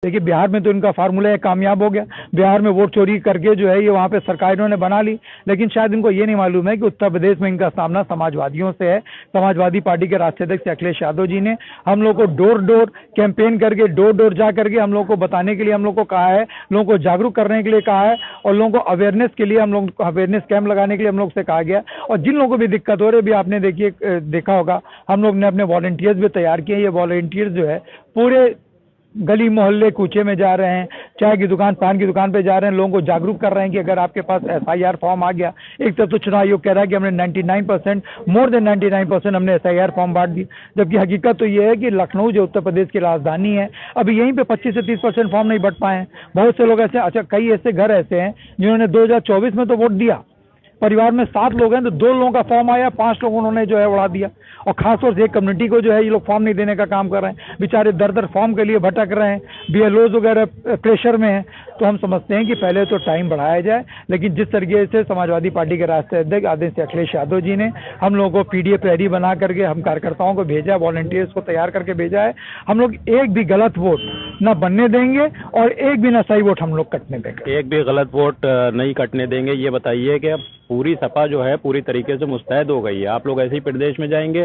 देखिए बिहार में तो इनका फार्मूला कामयाब हो गया। बिहार में वोट चोरी करके जो है ये वहाँ पे सरकार इन्होंने बना ली, लेकिन शायद इनको ये नहीं मालूम है कि उत्तर प्रदेश में इनका सामना समाजवादियों से है। समाजवादी पार्टी के राष्ट्रीय अध्यक्ष अखिलेश यादव जी ने हम लोग को डोर डोर कैंपेन करके, डोर डोर जा करके हम लोग को बताने के लिए हम लोग को कहा है, लोगों को जागरूक करने के लिए कहा है, और लोगों को अवेयरनेस के लिए हम लोग अवेयरनेस कैंप लगाने के लिए हम लोग से कहा गया। और जिन लोगों को भी दिक्कत हो रही है, भी आपने देखा होगा, हम लोग ने अपने वॉलंटियर्स भी तैयार किए। ये वॉलंटियर्स जो है पूरे गली मोहल्ले कूचे में जा रहे हैं, चाय की दुकान, पान की दुकान पे जा रहे हैं, लोगों को जागरूक कर रहे हैं कि अगर आपके पास एसआईआर फॉर्म आ गया। एक तरफ तो चुनाव आयोग कह रहा है कि हमने 99%, मोर देन 99% हमने एसआईआर फॉर्म बांट दी, जबकि हकीकत तो ये है कि लखनऊ जो उत्तर प्रदेश की राजधानी है, अभी यहीं पे 25 से 30% फॉर्म नहीं बट पाए हैं। बहुत से लोग ऐसे, अच्छा कई ऐसे घर ऐसे हैं जिन्होंने 2024 में तो वोट दिया, परिवार में 7 लोग हैं तो 2 लोगों का फॉर्म आया, 5 लोगों उन्होंने जो है उड़ा दिया। और खासतौर से एक कम्युनिटी को जो है ये लोग फॉर्म नहीं देने का काम कर रहे हैं, बेचारे दर दर फॉर्म के लिए भटक रहे हैं, बीएलओज वगैरह प्रेशर में हैं। तो हम समझते हैं कि पहले तो टाइम बढ़ाया जाए, लेकिन जिस तरीके से समाजवादी पार्टी के राष्ट्रीय अध्यक्ष आदरणीय अखिलेश यादव जी ने हम लोगों को पीडीएफ रेडी बना करके हम कार्यकर्ताओं को भेजा है, वॉलंटियर्स को तैयार करके भेजा है। हम लोग एक भी गलत वोट न बनने देंगे और एक भी न सही वोट हम लोग कटने देंगे। एक भी गलत वोट नहीं कटने देंगे। ये बताइए कि अब पूरी सपा जो है पूरी तरीके से मुस्तैद हो गई है, आप लोग ऐसे ही प्रदेश में जाएंगे,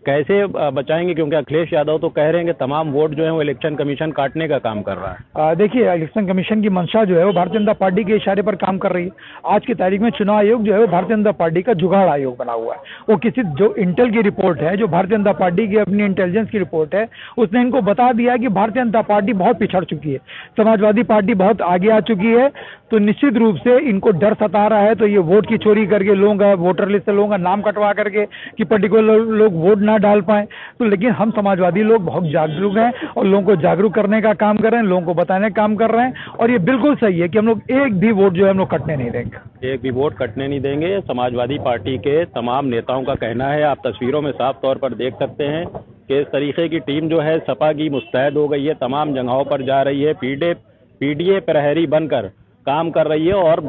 कैसे बचाएंगे? क्योंकि अखिलेश यादव तो कह रहे हैं कि तमाम वोट जो है वो इलेक्शन कमीशन काटने का काम कर रहा है। देखिए इलेक्शन कमीशन की मंशा जो है वो भारतीय जनता पार्टी के इशारे पर काम कर रही है। आज की तारीख में चुनाव आयोग जो है वो भारतीय जनता पार्टी का जुगाड़ आयोग बना हुआ है। वो किसी जो इंटेल की रिपोर्ट है, जो भारतीय जनता पार्टी की अपनी इंटेलिजेंस की रिपोर्ट है, उसने इनको बता दिया कि भारतीय जनता पार्टी बहुत पिछड़ चुकी है, समाजवादी पार्टी बहुत आगे आ चुकी है। तो निश्चित रूप से इनको डर सता रहा है, तो ये वोट की चोरी करके लोगों का वोटर लिस्ट से लोगों का नाम कटवा करके कि पर्टिकुलर लोग वोट ना डाल पाए। तो लेकिन हम समाजवादी लोग बहुत जागरूक हैं और लोगों को जागरूक करने का काम कर रहे हैं, लोगों को बताने का काम कर रहे हैं, और ये बिल्कुल सही है कि हम लोग एक भी वोट जो है हम लोग कटने नहीं देंगे। एक भी वोट कटने नहीं देंगे, समाजवादी पार्टी के तमाम नेताओं का कहना है। आप तस्वीरों में साफ तौर पर देख सकते हैं कि इस तरीके की टीम जो है सपा की मुस्तैद हो गई है, तमाम जगहों पर जा रही है, पीडीए प्रहरी बनकर काम कर रही है। और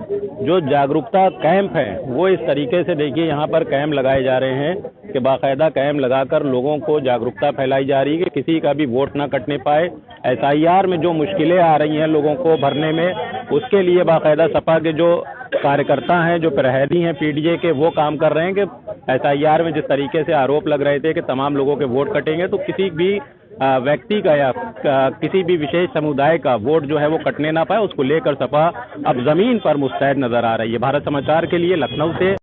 जो जागरूकता कैंप है वो इस तरीके से देखिए यहाँ पर कैंप लगाए जा रहे हैं कि बाकायदा कैंप लगाकर लोगों को जागरूकता फैलाई जा रही है कि किसी का भी वोट ना कटने पाए। एसआईआर में जो मुश्किलें आ रही हैं लोगों को भरने में, उसके लिए बाकायदा सपा के जो कार्यकर्ता हैं, जो प्रहरी हैं पीडीए के, वो काम कर रहे हैं कि एसआईआर में जिस तरीके से आरोप लग रहे थे कि तमाम लोगों के वोट कटेंगे, तो किसी भी व्यक्ति का या किसी भी विशेष समुदाय का वोट जो है वो कटने ना पाए, उसको लेकर सपा अब जमीन पर मुस्तैद नजर आ रही है। भारत समाचार के लिए लखनऊ से